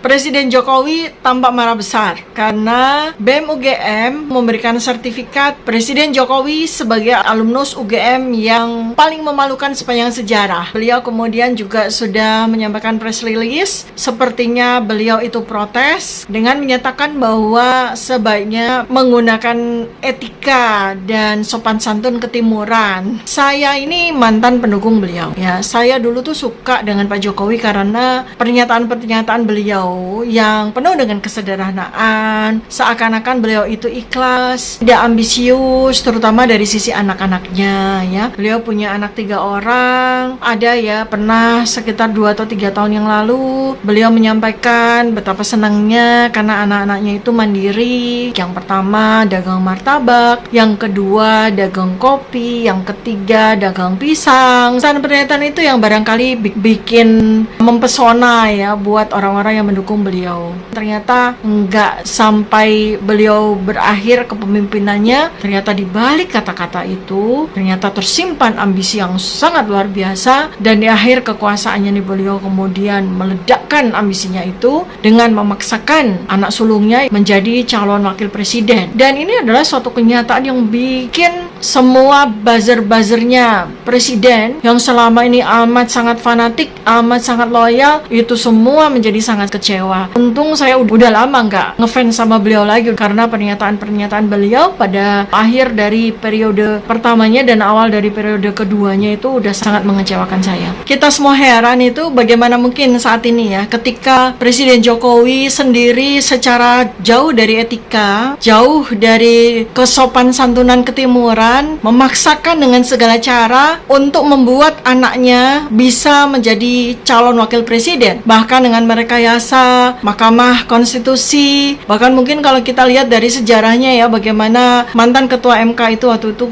Presiden Jokowi tampak marah besar karena BEM UGM memberikan sertifikat Presiden Jokowi sebagai alumnus UGM yang paling memalukan sepanjang sejarah. Beliau kemudian juga sudah menyampaikan press release, sepertinya beliau itu protes dengan menyatakan bahwa sebaiknya menggunakan etika dan sopan santun ketimuran. Saya ini mantan pendukung beliau. Ya, saya dulu tuh suka dengan Pak Jokowi karena pernyataan-pernyataan beliau yang penuh dengan kesederhanaan, seakan-akan beliau itu ikhlas, tidak ambisius, terutama dari sisi anak-anaknya. Ya, beliau punya anak 3 orang. Ada ya, pernah sekitar 2 atau 3 tahun yang lalu beliau menyampaikan betapa senangnya karena anak-anaknya itu mandiri. Yang pertama dagang martabak, yang kedua dagang kopi, yang ketiga dagang pisang. Dan pernyataan itu yang barangkali bikin mempesona ya buat orang-orang yang mendukung beliau. Ternyata nggak sampai beliau berakhir kepemimpinannya, ternyata di balik kata-kata itu ternyata tersimpan ambisi yang sangat luar biasa, dan di akhir kekuasaannya nih beliau kemudian meledakkan ambisinya itu dengan memaksakan anak sulungnya menjadi calon wakil presiden. Dan ini adalah suatu kenyataan yang bikin semua buzzer-buzzernya presiden yang selama ini amat sangat fanatik, amat sangat loyal, itu semua menjadi sangat kecewa. Untung saya udah lama nggak ngefans sama beliau lagi karena pernyataan-pernyataan beliau pada akhir dari periode pertamanya dan awal dari periode keduanya itu udah sangat mengecewakan saya. Kita semua heran itu bagaimana mungkin saat ini ya, ketika Presiden Jokowi sendiri secara jauh dari etika, jauh dari kesopan santunan ketimuran, memaksakan dengan segala cara untuk membuat anaknya bisa menjadi calon wakil presiden, bahkan dengan merekayasa Mahkamah Konstitusi. Bahkan mungkin kalau kita lihat dari sejarahnya ya, bagaimana mantan ketua MK itu waktu itu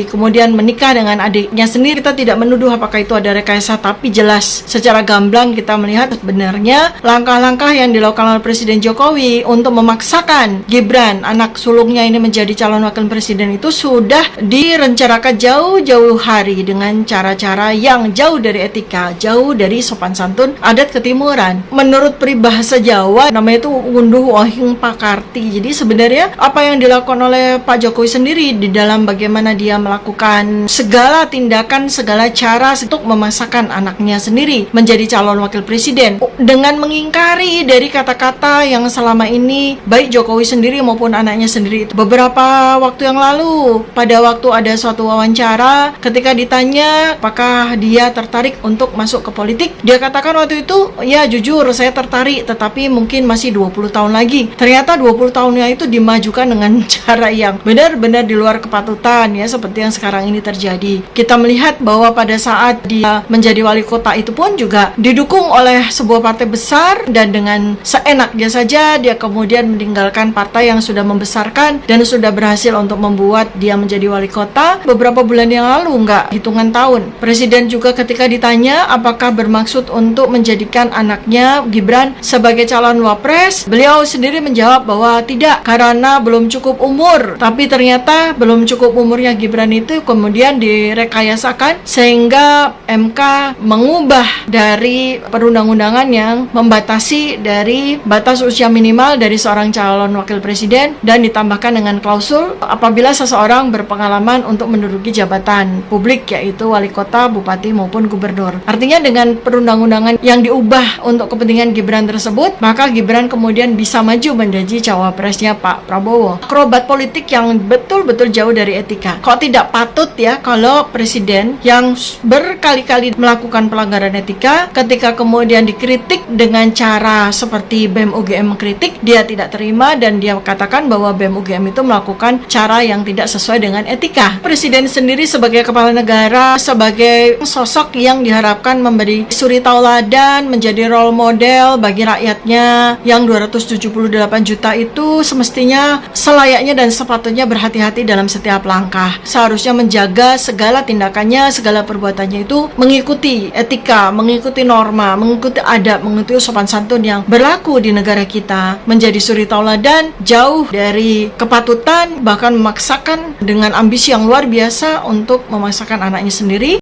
kemudian menikah dengan adiknya sendiri. Kita tidak menuduh apakah itu ada rekayasa, tapi jelas secara gamblang kita melihat sebenarnya langkah-langkah yang dilakukan oleh Presiden Jokowi untuk memaksakan Gibran, anak sulungnya ini, menjadi calon wakil presiden itu sudah direncanakan jauh-jauh hari dengan cara-cara yang jauh dari etika, jauh dari sopan santun adat ketimuran. Menurut peribahasa Jawa namanya itu ngunduh wahing pakarti. Jadi sebenarnya apa yang dilakukan oleh Pak Jokowi sendiri di dalam bagaimana dia melakukan segala tindakan, segala cara untuk memasakkan anaknya sendiri menjadi calon wakil presiden dengan mengingkari dari kata-kata yang selama ini baik Jokowi sendiri maupun anaknya sendiri. Beberapa waktu yang lalu pada waktu ada suatu wawancara, ketika ditanya apakah dia tertarik untuk masuk ke politik, dia katakan waktu itu, ya jujur saya tertarik, tetapi mungkin masih 20 tahun lagi. Ternyata 20 tahunnya itu dimajukan dengan cara yang benar-benar di luar kepatutan ya, seperti yang sekarang ini terjadi. Kita melihat bahwa pada saat dia menjadi wali kota itu pun juga didukung oleh sebuah partai besar, dan dengan seenaknya saja dia kemudian meninggalkan partai yang sudah membesarkan dan sudah berhasil untuk membuat dia menjadi wali kota beberapa bulan yang lalu, nggak hitungan tahun. Presiden juga ketika ditanya apakah bermaksud untuk menjadikan anaknya Gibran sebagai calon wapres, beliau sendiri menjawab bahwa tidak, karena belum cukup umur. Tapi ternyata belum cukup umurnya Gibran itu kemudian direkayasakan sehingga MK mengubah dari perundang-undangan yang membatasi dari batas usia minimal dari seorang calon wakil presiden, dan ditambahkan dengan klausul apabila seseorang berpengalaman untuk menduduki jabatan publik, yaitu wali kota, bupati maupun gubernur. Artinya dengan perundang-undangan yang diubah untuk kepentingan Gibran tersebut, maka Gibran kemudian bisa maju menjadi cawapresnya Pak Prabowo. Akrobat politik yang betul-betul jauh dari etika. Kok tidak patut ya kalau presiden yang berkali-kali melakukan pelanggaran etika, ketika kemudian dikritik dengan cara seperti BEM UGM mengkritik, dia tidak terima dan dia katakan bahwa BEM UGM itu melakukan cara yang tidak sesuai dengan etika. Presiden sendiri sebagai kepala negara, sebagai sosok yang diharapkan memberi suri tauladan, menjadi role model bagi rakyatnya yang 278 juta itu, semestinya selayaknya dan sepatutnya berhati-hati dalam setiap langkah. Seharusnya menjaga segala tindakannya, segala perbuatannya itu mengikuti etika, mengikuti norma, mengikuti adab, mengikuti sopan santun yang berlaku di negara kita, menjadi suri tauladan, jauh dari kepatutan, bahkan memaksakan dengan ambisi yang luar biasa untuk memaksakan anaknya sendiri